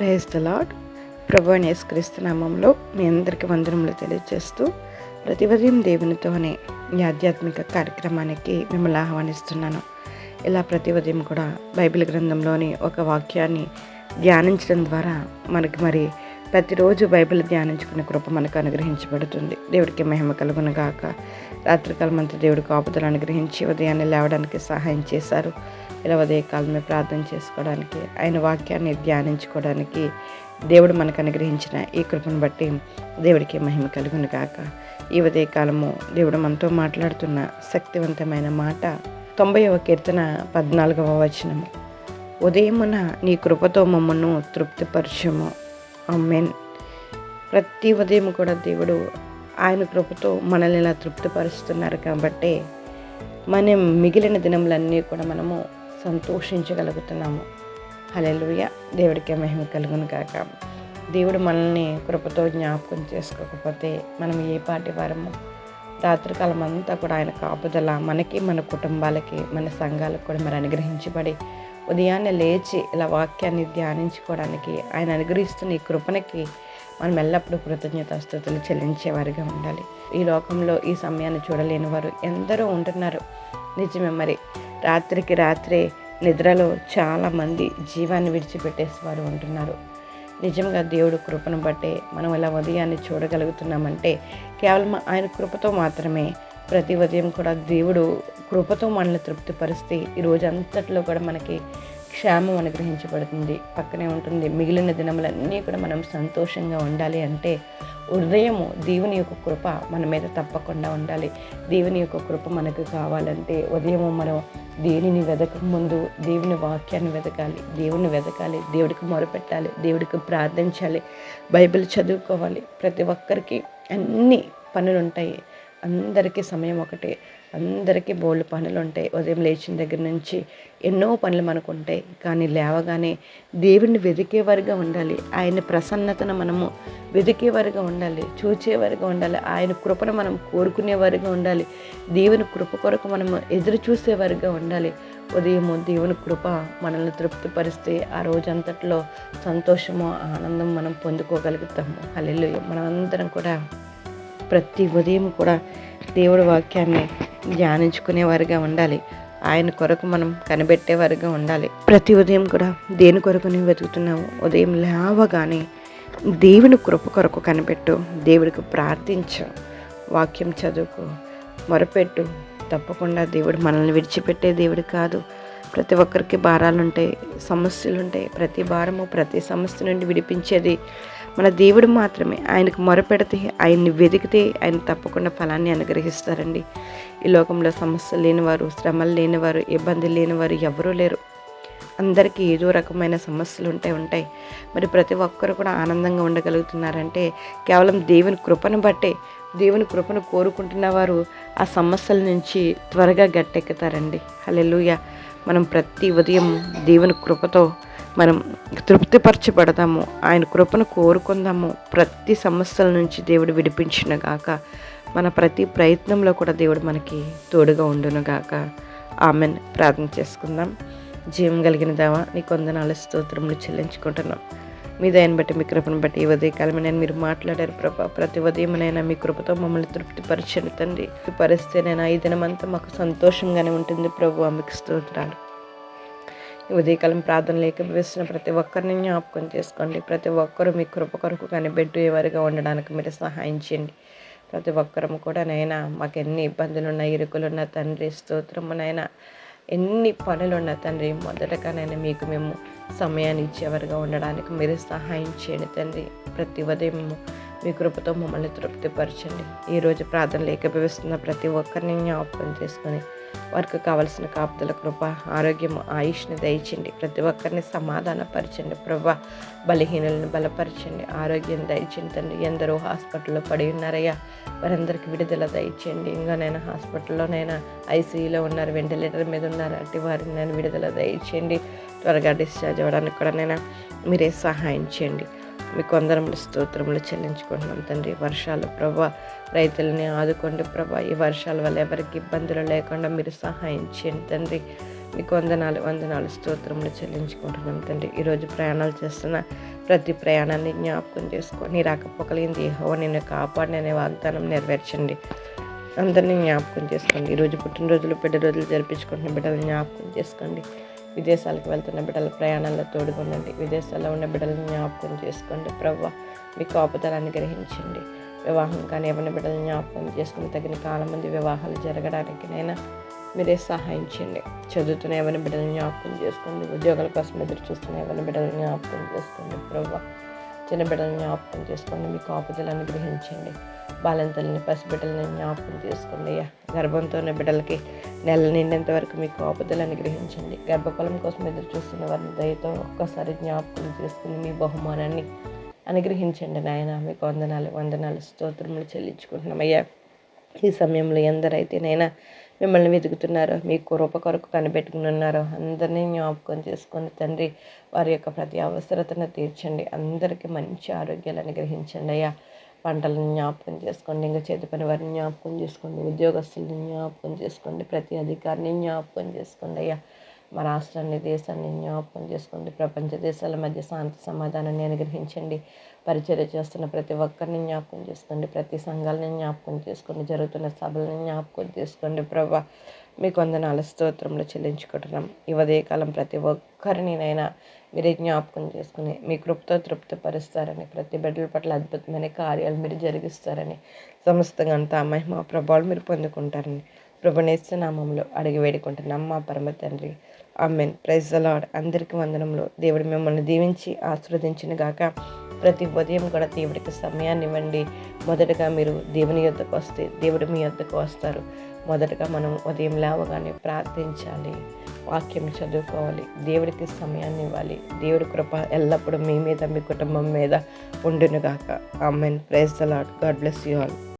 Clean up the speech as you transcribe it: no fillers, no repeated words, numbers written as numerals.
Praise the lord. ప్రభువైన యేసుక్రీస్తు నామంలో మీ అందరికీ వందనములు తెలియజేస్తూ ప్రతి ఉదయం దేవునితో అనే ఈ ఆధ్యాత్మిక కార్యక్రమానికి మిమ్మల్ని ఆహ్వానిస్తున్నాను. ఇలా ప్రతి ఉదయం కూడా బైబిల్ గ్రంథంలోని ఒక వాక్యాన్ని ధ్యానించడం ద్వారా మనకి ప్రతిరోజు బైబిల్ ధ్యానించుకునే కృప మనకు అనుగ్రహించబడుతుంది. దేవుడికి మహిమ కలుగును గాక. రాత్రికాలమంతా దేవుడి కాపుదలు అనుగ్రహించి ఉదయాన్నే లేవడానికి సహాయం చేశారు. ఇలా ఉదయకాలమే ప్రార్థన చేసుకోవడానికి, ఆయన వాక్యాన్ని ధ్యానించుకోవడానికి దేవుడు మనకు అనుగ్రహించిన ఈ కృపను బట్టి దేవుడికి మహిమ కలుగును గాక. ఈ ఉదయకాలము దేవుడు మనతో మాట్లాడుతున్న శక్తివంతమైన మాట 90వ కీర్తన 14వ వచనము. ఉదయమున నీ కృపతో మమ్మను తృప్తిపరచుము. ఆమేన్. ప్రతి ఉదయం కూడా దేవుడు ఆయన కృపతో మనల్ని ఇలా తృప్తిపరుస్తున్నారు కాబట్టి మనం మిగిలిన దినములన్నీ కూడా మనము సంతోషించగలుగుతున్నాము. హల్లెలూయా. దేవుడికి మహిమ కలుగును కాక. దేవుడు మనల్ని కృపతో జ్ఞాపకం చేసుకోకపోతే మనం ఏ పాటి వారము? రాత్రికాలం అంతా కూడా ఆయన కాపుదల మనకి, మన కుటుంబాలకి, మన సంఘాలకు కూడా అనుగ్రహించబడి ఉదయాన్నే లేచి ఇలా వాక్యాన్ని ధ్యానించుకోవడానికి ఆయన అనుగ్రహిస్తున్న ఈ కృపణకి మనం ఎల్లప్పుడూ కృతజ్ఞతాస్తుతులు చెల్లించేవారిగా ఉండాలి. ఈ లోకంలో ఈ సమయాన్ని చూడలేని వారు ఎందరో ఉంటున్నారు. నిజమే. రాత్రికి రాత్రే నిద్రలో చాలామంది జీవాన్ని విడిచిపెట్టేసేవారు ఉంటున్నారు. నిజంగా దేవుడు కృపను బట్టే మనం ఇలా ఉదయాన్ని చూడగలుగుతున్నామంటే కేవలం ఆయన కృపతో మాత్రమే. ప్రతి ఉదయం కూడా దేవుడు కృపతో మనల్ని తృప్తిపరిస్తే ఈ రోజంతట్లో కూడా మనకి క్షేమం అనుగ్రహించబడుతుంది. పక్కనే ఉంటుంది మిగిలిన దినములన్నీ కూడా మనం సంతోషంగా ఉండాలి అంటే ఉదయము దేవుని యొక్క కృప మన మీద తప్పకుండా ఉండాలి. దేవుని యొక్క కృప మనకు కావాలంటే ఉదయము మనం దేనిని వెతక ముందు దేవుని వాక్యాన్ని వెతకాలి, దేవుడికి మొరపెట్టాలి, దేవుడికి ప్రార్థించాలి, బైబిల్ చదువుకోవాలి. ప్రతి ఒక్కరికి అన్ని పనులు ఉంటాయి. అందరికీ సమయం ఒకటే, అందరికీ బోల్డ్ పనులు ఉంటాయి. ఉదయం లేచిన దగ్గర నుంచి ఎన్నో పనులు మనకు ఉంటాయి. కానీ లేవగానే దేవుడిని వెతికేవారుగా ఉండాలి. ఆయన ప్రసన్నతను మనము వెతికేవారుగా ఉండాలి, చూచేవారుగా ఉండాలి. ఆయన కృపను మనం కోరుకునేవారుగా ఉండాలి. దేవుని కృప కొరకు మనము ఎదురు చూసేవారుగా ఉండాలి. ఉదయము దేవుని కృప మనల్ని తృప్తిపరిస్తే ఆ రోజంతట్లో సంతోషము, ఆనందం మనం పొందుకోగలుగుతాము. హల్లెలూయా. మనమందరం కూడా ప్రతి ఉదయం కూడా దేవుడి వాక్యాన్ని ధ్యానించుకునేవారుగా ఉండాలి. ఆయన కొరకు మనం కనిపెట్టేవారుగా ఉండాలి. ప్రతి ఉదయం కూడా దేని కొరకు నువ్వు వెతుకుతున్నావు? ఉదయం లేవగానే దేవుని కృప కొరకు కనిపెట్టు, దేవుడికి ప్రార్థించు, వాక్యం చదువుకో, మొరపెట్టు. తప్పకుండా దేవుడు మనల్ని విడిచిపెట్టే దేవుడు కాదు. ప్రతి ఒక్కరికి భారాలు ఉంటాయి, సమస్యలు ఉంటాయి. ప్రతి భారము, ప్రతి సమస్య నుండి విడిపించేది మన దేవుడు మాత్రమే. ఆయనకు మొరపెడితే, ఆయన్ని వెతికితే ఆయన తప్పకుండా ఫలాన్ని అనుగ్రహిస్తారండి. ఈ లోకంలో సమస్యలు లేనివారు, శ్రమలు లేనివారు, ఇబ్బందులు లేనివారు ఎవరూ లేరు. అందరికీ ఏదో రకమైన సమస్యలు ఉంటాయి. మరి ప్రతి ఒక్కరు కూడా ఆనందంగా ఉండగలుగుతున్నారంటే కేవలం దేవుని కృపను బట్టే. దేవుని కృపను కోరుకుంటున్న వారు ఆ సమస్యల నుంచి త్వరగా గట్టెక్కుతారండి. హల్లెలూయా. మనం ప్రతి ఉదయం దేవుని కృపతో మనం తృప్తిపరచబడదాము, ఆయన కృపను కోరుకుందాము. ప్రతి సమస్యల నుంచి దేవుడు విడిపించునుగాక. మన ప్రతి ప్రయత్నంలో కూడా దేవుడు మనకి తోడుగా ఉండునుగాక. ఆమెన్. ప్రార్థన చేసుకుందాం. జీవం కలిగిన దేవా, నీకు వందనాలు, స్తోత్రములు చెల్లించుకుంటున్నాం. మీ దయని బట్టి, మీ కృపను బట్టి ఈ ఉదయకాలం మీరు మాట్లాడారు ప్రభా. ప్రతి ఉదయమైనా మీ కృపతో మమ్మల్ని తృప్తిపరచండి తండ్రి. తృప్తిపరిస్తేనైనా ఈ దినమంతా మాకు సంతోషంగానే ఉంటుంది ప్రభు. మీకు స్తోత్రాలు. ఉదయకాలం ప్రార్థన ఏకీభవిస్తున్న ప్రతి ఒక్కరిని జ్ఞాపకం చేసుకోండి. ప్రతి ఒక్కరూ మీ కృప కొరకు కనిపెట్టేవారుగా ఉండడానికి మీరు సహాయం చేయండి. ప్రతి ఒక్కరము కూడా నైనా మాకు ఎన్ని ఇబ్బందులున్నా, ఇరుకులున్నా తండ్రి స్తోత్రము నైనా, ఎన్ని పనులున్నా తండ్రి మొదటగానైనా మీకు మేము సమయాన్ని ఇచ్చేవారుగా ఉండడానికి మీరు సహాయం చేయండి తండ్రి. ప్రతి ఉదయం మీ కృపతో మమ్మల్ని తృప్తిపరచండి. ఈరోజు ప్రార్థనలు ఏకీభవిస్తున్న ప్రతి ఒక్కరిని జ్ఞాపకం చేసుకొని వారికి కావలసిన కాపుదల కృప, ఆరోగ్యము, ఆయుష్ని దయచేయండి. ప్రతి ఒక్కరిని సమాధానపరచండి ప్రభా. బలహీనులను బలపరచండి, ఆరోగ్యం దయచేయండి తండ్రి. ఎందరో హాస్పిటల్లో పడి ఉన్నారయ్యా, వారందరికీ విడుదల దయచేయండి. ఇంకానైనా హాస్పిటల్లోనైనా ఐసీయూలో ఉన్నారు, వెంటిలేటర్ మీద ఉన్నారు, అట్టి వారిని నేను విడుదల దయచేయండి. త్వరగా డిశ్చార్జ్ అవ్వడానికి కూడా నేను మీరే సహాయం చేయండి. మీకు వందనములు, స్తోత్రములు చెల్లించుకుంటున్నాం తండ్రి. వర్షాలు ప్రభా, రైతులని ఆదుకోండి ప్రభా. ఈ వర్షాల వల్ల ఎవరికి ఇబ్బందులు లేకుండా మీరు సహాయం చేయండి తండ్రి. మీకు వందనాలు స్తోత్రములు చెల్లించుకుంటున్నాం తండ్రి. ఈరోజు ప్రయాణాలు చేస్తున్న ప్రతి ప్రయాణాన్ని జ్ఞాపకం చేసుకో. నీ రాకపోకలేని యెహోవా నిన్ను కాపాడననే వాగ్దానం నెరవేర్చండి. అందరినీ జ్ఞాపకం చేసుకోండి. ఈరోజు పుట్టినరోజులు, పెద్ద రోజులు జరిపించుకుంటున్న బిడ్డలను జ్ఞాపకం చేసుకోండి. విదేశాలకు వెళ్తున్న బిడ్డల ప్రయాణాల్లో తోడుగుండండి. విదేశాల్లో ఉన్న బిడ్డలను జ్ఞాపకం చేసుకోండి. ప్రభువా మీ కాపుదలాన్ని గ్రహించండి. వివాహం కానీ ఎవరిని బిడ్డలను జ్ఞాపకం చేసుకుని తగిన కాలం మంది వివాహాలు జరగడానికి నైనా మీరే సహాయం చేయండి. చదువుతున్న ఎవరిని బిడ్డలను జ్ఞాపకం చేసుకోండి. ఉద్యోగాల కోసం ఎదురు చూస్తున్న ఎవరిని బిడ్డలను జ్ఞాపకం చేసుకోండి. ప్రభువా చిన్న బిడ్డలను జ్ఞాపకం చేసుకోండి. మీ కాపుదలాన్ని గ్రహించండి. బాలింతలని, పసిబిడ్డలని జ్ఞాపకం చేసుకోండి. అయ్యా గర్భంతో ఉన్న బిడ్డలకి నెల నిండేంత వరకు మీ కాపుదలాన్ని గ్రహించండి. గర్భఫలం కోసం ఎదురు చూస్తున్న వారిని దయతో ఒక్కసారి జ్ఞాపకం చేసుకుని మీ బహుమానాన్ని అనుగ్రహించండి నాయన. మీకు వందనాలు స్తోత్రములు చెల్లించుకుంటున్నాం అయ్యా. ఈ సమయంలో ఎందరైతేనైనా మిమ్మల్ని వెతుకుతున్నారో, మీ కృప కొరకు కనిపెట్టుకుని ఉన్నారో అందరినీ జ్ఞాపకం చేసుకోండి తండ్రి. వారి యొక్క ప్రతి అవసరతను తీర్చండి. అందరికీ మంచి ఆరోగ్యాలు అనుగ్రహించండి అయ్యా. పంటలను జ్ఞాపకం చేసుకోండి. ఇంకా చేతి పని వారిని జ్ఞాపకం చేసుకోండి. ఉద్యోగస్తులను జ్ఞాపకం చేసుకోండి. ప్రతి అధికారిని జ్ఞాపకం చేసుకోండి అయ్యా. మా రాష్ట్రాన్ని, దేశాన్ని జ్ఞాపకం చేసుకోండి. ప్రపంచ దేశాల మధ్య శాంతి సమాధానాన్ని అనుగ్రహించండి. పరిచర్య చేస్తున్న ప్రతి ఒక్కరిని జ్ఞాపకం చేసుకోండి. ప్రతి సంఘాలని జ్ఞాపకం చేసుకోండి. జరుగుతున్న సభలను జ్ఞాపకం చేసుకోండి. ప్రభా మీకు వందనాలు స్తోత్రములు చెల్లించుకుంటున్నాం. ఈ ఉదయకాలం ప్రతి ఒక్కరినినైనా మీరే జ్ఞాపకం చేసుకుని మీ కృపతో తృప్తిపరుస్తారని, ప్రతి బిడ్డల పట్ల అద్భుతమైన కార్యాలు మీరు జరిగిస్తారని, సమస్తంగా అంతా మహిమ ప్రభావాలు మీరు పొందుకుంటారని ప్రభునేస్తు నామంలో అడిగి వేడుకుంటున్నాం మా పరమ తండ్రి. ఆమేన్. Praise the Lord. అందరికీ వందనములు. దేవుడు మిమ్మల్ని దీవించి ఆశీర్వదించిన గాక. ప్రతి ఉదయం కూడా దేవుడికి సమయాన్ని ఇవ్వండి. మొదటగా మీరు దేవుని యొద్దకు వస్తే దేవుడు మీ యొద్దకు వస్తారు. మొదటగా మనం ఉదయం లేవగానే ప్రార్థించాలి, వాక్యం చదువుకోవాలి, దేవుడికి సమయాన్ని ఇవ్వాలి. దేవుడి కృప ఎల్లప్పుడూ మీ మీద, మీ కుటుంబం మీద ఉండునుగాక. Amen. Praise the Lord. God bless you all.